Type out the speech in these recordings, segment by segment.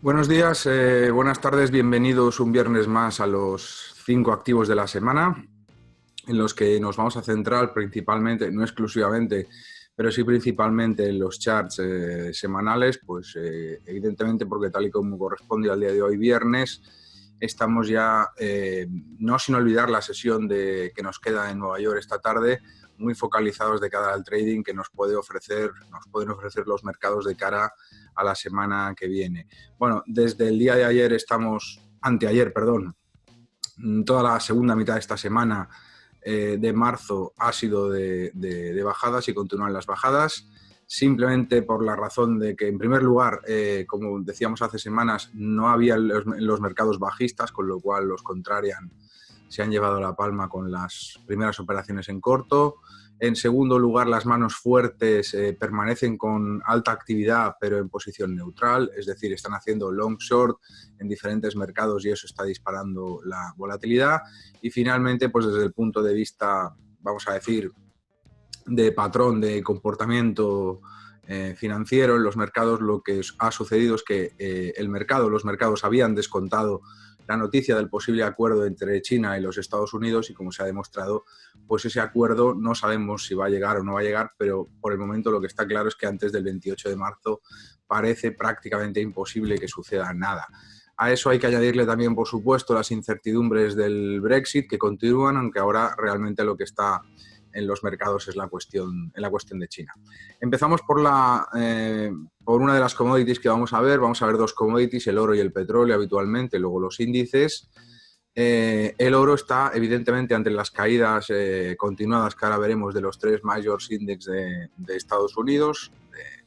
Buenos días, buenas tardes, bienvenidos un viernes más a los 5 activos de la semana, en los que nos vamos a centrar principalmente, no exclusivamente, pero sí principalmente en los charts semanales, pues evidentemente porque tal y como corresponde al día de hoy, viernes, estamos ya, no sin olvidar la sesión que nos queda en Nueva York esta tarde, muy focalizados de cara al trading que nos pueden ofrecer los mercados de cara a la semana que viene. Bueno, desde el día de ayer anteayer, perdón, toda la segunda mitad de esta semana de marzo ha sido de bajadas y continúan las bajadas, simplemente por la razón de que, en primer lugar, como decíamos hace semanas, no había los mercados bajistas, con lo cual los contrarian se han llevado la palma con las primeras operaciones en corto. En segundo lugar, las manos fuertes permanecen con alta actividad, pero en posición neutral, es decir, están haciendo long short en diferentes mercados y eso está disparando la volatilidad. Y finalmente, pues desde el punto de vista, vamos a decir, de patrón de comportamiento financiero en los mercados, lo que ha sucedido es que los mercados habían descontado la noticia del posible acuerdo entre China y los Estados Unidos y, como se ha demostrado, pues ese acuerdo no sabemos si va a llegar o no va a llegar, pero por el momento lo que está claro es que antes del 28 de marzo parece prácticamente imposible que suceda nada. A eso hay que añadirle también, por supuesto, las incertidumbres del Brexit que continúan, aunque ahora realmente lo que está en los mercados es la cuestión de China. Empezamos por una de las commodities que vamos a ver. Vamos a ver dos commodities, el oro y el petróleo habitualmente, luego los índices. El oro está evidentemente ante las caídas continuadas que ahora veremos de los tres majors index de Estados Unidos, de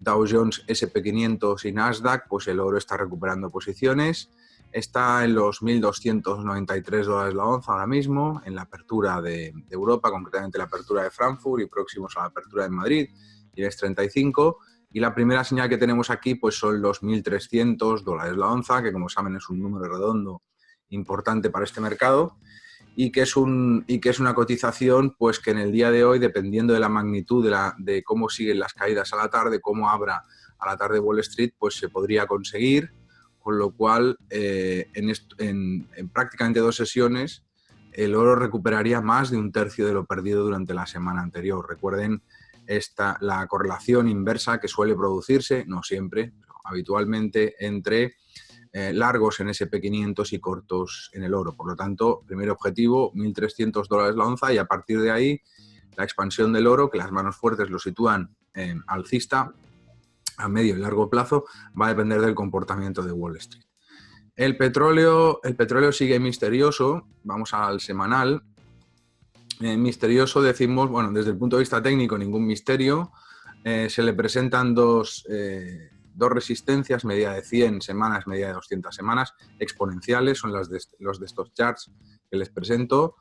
Dow Jones, S&P 500 y Nasdaq. Pues el oro está recuperando posiciones. Está en los $1.293 la onza ahora mismo, en la apertura de Europa, concretamente la apertura de Frankfurt y próximos a la apertura de Madrid, IBEX 35. Y la primera señal que tenemos aquí pues son los $1.300 la onza, que como saben es un número redondo importante para este mercado y que es una cotización pues que en el día de hoy, dependiendo de la magnitud de cómo siguen las caídas a la tarde, cómo abra a la tarde Wall Street, pues se podría conseguir, con lo cual en prácticamente 2 sesiones el oro recuperaría más de un tercio de lo perdido durante la semana anterior. Recuerden la correlación inversa que suele producirse, no siempre, pero habitualmente, entre largos en S&P 500 y cortos en el oro. Por lo tanto, primer objetivo, $1.300 la onza, y a partir de ahí la expansión del oro, que las manos fuertes lo sitúan en alcista a medio y largo plazo, va a depender del comportamiento de Wall Street. El petróleo sigue misterioso. Vamos al semanal. Misterioso decimos, bueno, desde el punto de vista técnico ningún misterio. Se le presentan dos resistencias, medida de 100 semanas, medida de 200 semanas, exponenciales, son los de estos charts que les presento.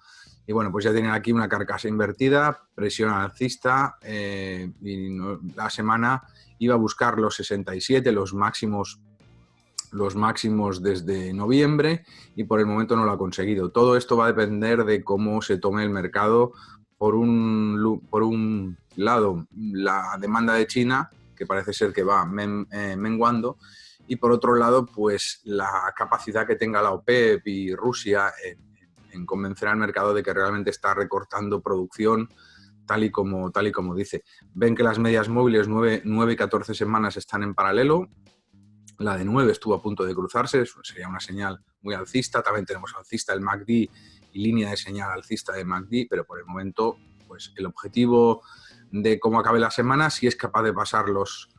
Y bueno, pues ya tienen aquí una carcasa invertida, presión alcista, y la semana iba a buscar los 67, los máximos desde noviembre, y por el momento no lo ha conseguido. Todo esto va a depender de cómo se tome el mercado. Por un lado, la demanda de China, que parece ser que va menguando, y por otro lado, pues la capacidad que tenga la OPEP y Rusia en convencer al mercado de que realmente está recortando producción tal y como dice. Ven que las medias móviles 9 y 14 semanas están en paralelo. La de 9 estuvo a punto de cruzarse, eso sería una señal muy alcista. También tenemos alcista el MACD y línea de señal alcista de MACD, pero por el momento pues el objetivo de cómo acabe la semana, si es capaz de pasar los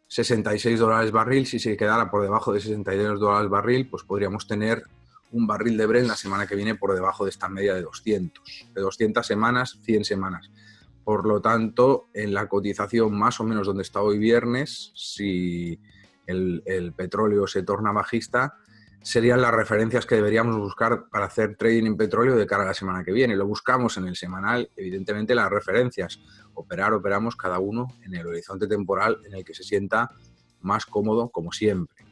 $66 barril, si se quedara por debajo de $62 barril, pues podríamos tener un barril de Brent la semana que viene por debajo de esta media de 200 semanas, 100 semanas. Por lo tanto, en la cotización más o menos donde está hoy viernes, si el petróleo se torna bajista, serían las referencias que deberíamos buscar para hacer trading en petróleo de cara a la semana que viene. Lo buscamos en el semanal, evidentemente las referencias. Operamos cada uno en el horizonte temporal en el que se sienta más cómodo, como siempre.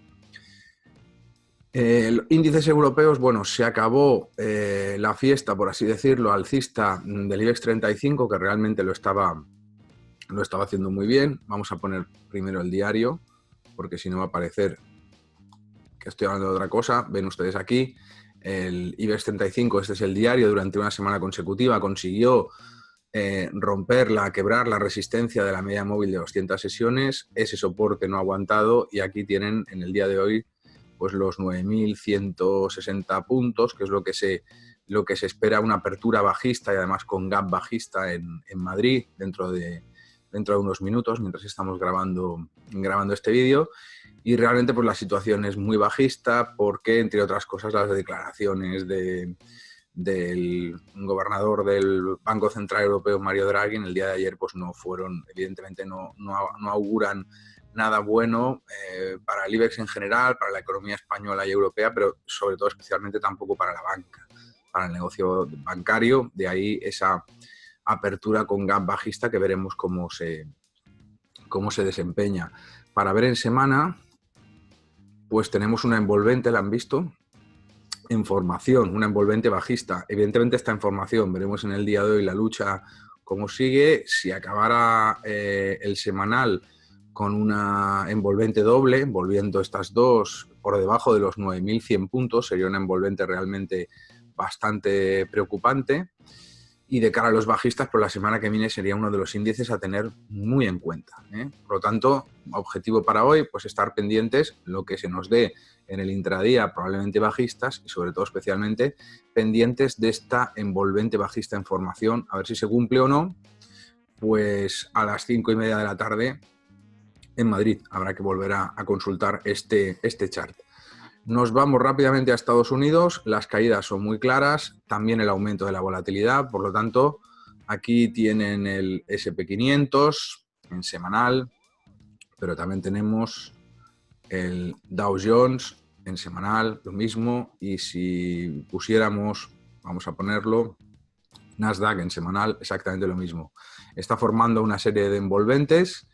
Índices europeos, bueno, se acabó la fiesta, por así decirlo, alcista del IBEX 35, que realmente lo estaba haciendo muy bien. Vamos a poner primero el diario, porque si no va a aparecer que estoy hablando de otra cosa. Ven ustedes aquí el IBEX 35, este es el diario, durante una semana consecutiva consiguió quebrar la resistencia de la media móvil de 200 sesiones. Ese soporte no ha aguantado y aquí tienen en el día de hoy pues los 9.160 puntos, que es lo que se espera, una apertura bajista y además con gap bajista en Madrid dentro de unos minutos, mientras estamos grabando este vídeo. Y realmente pues la situación es muy bajista porque, entre otras cosas, las declaraciones del gobernador del Banco Central Europeo, Mario Draghi, en el día de ayer pues no fueron, evidentemente no auguran nada bueno para el IBEX en general, para la economía española y europea, pero sobre todo especialmente tampoco para la banca, para el negocio bancario. De ahí esa apertura con gap bajista que veremos cómo se desempeña. Para ver en semana, pues tenemos una envolvente, ¿la han visto? En formación, una envolvente bajista. Evidentemente esta información, veremos en el día de hoy la lucha cómo sigue. Si acabara el semanal con una envolvente doble, envolviendo estas dos por debajo de los 9.100 puntos, sería una envolvente realmente bastante preocupante. Y de cara a los bajistas, pues la semana que viene sería uno de los índices a tener muy en cuenta, ¿eh? Por lo tanto, objetivo para hoy, pues estar pendientes lo que se nos dé en el intradía, probablemente bajistas, y sobre todo especialmente pendientes de esta envolvente bajista en formación, a ver si se cumple o no. Pues a las 5:30 de la tarde en Madrid habrá que volver a consultar este chart. Nos vamos rápidamente a Estados Unidos. Las caídas son muy claras, también el aumento de la volatilidad. Por lo tanto, aquí tienen el S&P 500 en semanal, pero también tenemos el Dow Jones en semanal, lo mismo. Y si pusiéramos, vamos a ponerlo, Nasdaq en semanal, exactamente lo mismo. Está formando una serie de envolventes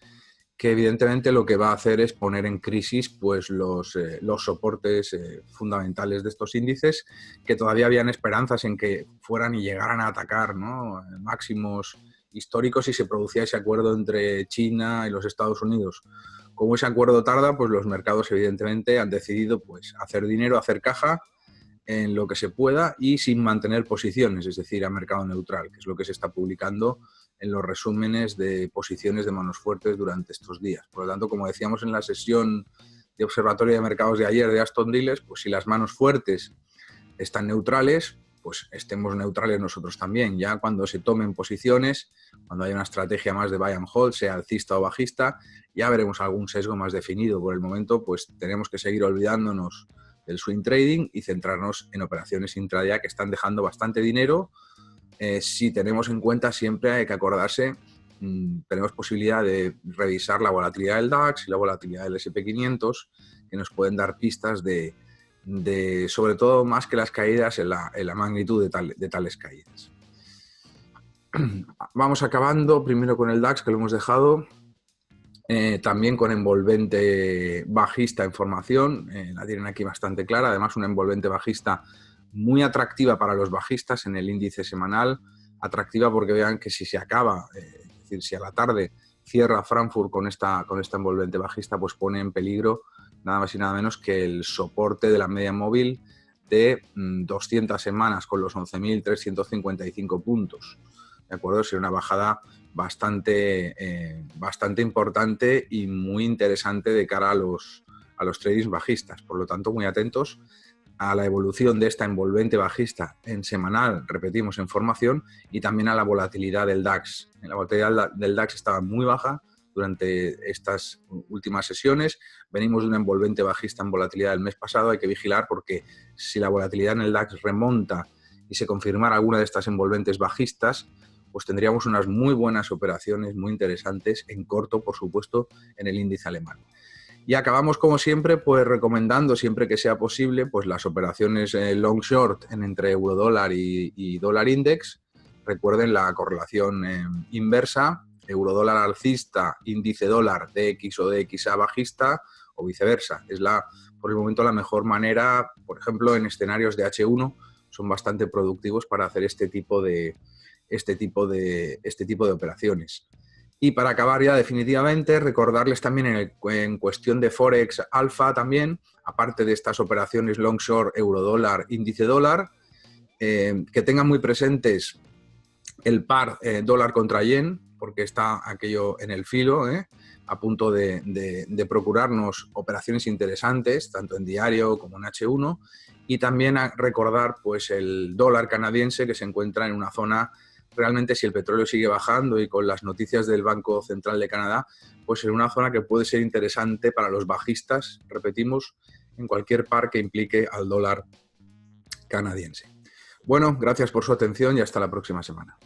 que evidentemente lo que va a hacer es poner en crisis pues los soportes fundamentales de estos índices, que todavía habían esperanzas en que fueran y llegaran a atacar, ¿no?, máximos históricos si se producía ese acuerdo entre China y los Estados Unidos. Como ese acuerdo tarda, pues los mercados evidentemente han decidido pues hacer dinero, hacer caja en lo que se pueda y sin mantener posiciones, es decir, a mercado neutral, que es lo que se está publicando en los resúmenes de posiciones de manos fuertes durante estos días. Por lo tanto, como decíamos en la sesión de observatorio de mercados de ayer de Aston Diles, pues si las manos fuertes están neutrales, pues estemos neutrales nosotros también. Ya cuando se tomen posiciones, cuando haya una estrategia más de buy and hold, sea alcista o bajista, ya veremos algún sesgo más definido. Por el momento, pues tenemos que seguir olvidándonos del swing trading y centrarnos en operaciones intradía que están dejando bastante dinero. Si tenemos en cuenta, siempre hay que acordarse, tenemos posibilidad de revisar la volatilidad del DAX y la volatilidad del S&P 500, que nos pueden dar pistas de sobre todo más que las caídas, en la magnitud de tales caídas. Vamos acabando primero con el DAX, que lo hemos dejado. También con envolvente bajista en formación, la tienen aquí bastante clara, además una envolvente bajista muy atractiva para los bajistas en el índice semanal, atractiva porque vean que si se acaba, es decir, si a la tarde cierra Frankfurt con esta envolvente bajista, pues pone en peligro nada más y nada menos que el soporte de la media móvil de 200 semanas con los 11.355 puntos. ¿De acuerdo? Sería una bajada bastante importante y muy interesante de cara a los tradings bajistas. Por lo tanto, muy atentos a la evolución de esta envolvente bajista en semanal, repetimos, en formación, y también a la volatilidad del DAX. La volatilidad del DAX estaba muy baja durante estas últimas sesiones. Venimos de una envolvente bajista en volatilidad del mes pasado. Hay que vigilar porque si la volatilidad en el DAX remonta y se confirmara alguna de estas envolventes bajistas, pues tendríamos unas muy buenas operaciones, muy interesantes, en corto, por supuesto, en el índice alemán. Y acabamos, como siempre, pues recomendando, siempre que sea posible, pues las operaciones long short entre eurodólar y dólar index. Recuerden la correlación inversa, eurodólar alcista, índice dólar DX o DXA bajista, o viceversa. Es por el momento la mejor manera, por ejemplo, en escenarios de H1, son bastante productivos para hacer este tipo de operaciones. Y para acabar ya definitivamente, recordarles también en cuestión de Forex Alfa también, aparte de estas operaciones long short, eurodólar, índice dólar, que tengan muy presentes el par dólar contra yen, porque está aquello en el filo, a punto de procurarnos operaciones interesantes, tanto en diario como en H1, y también a recordar pues, el dólar canadiense, que se encuentra en una zona, realmente si el petróleo sigue bajando y con las noticias del Banco Central de Canadá, pues en una zona que puede ser interesante para los bajistas, repetimos, en cualquier par que implique al dólar canadiense. Bueno, gracias por su atención y hasta la próxima semana.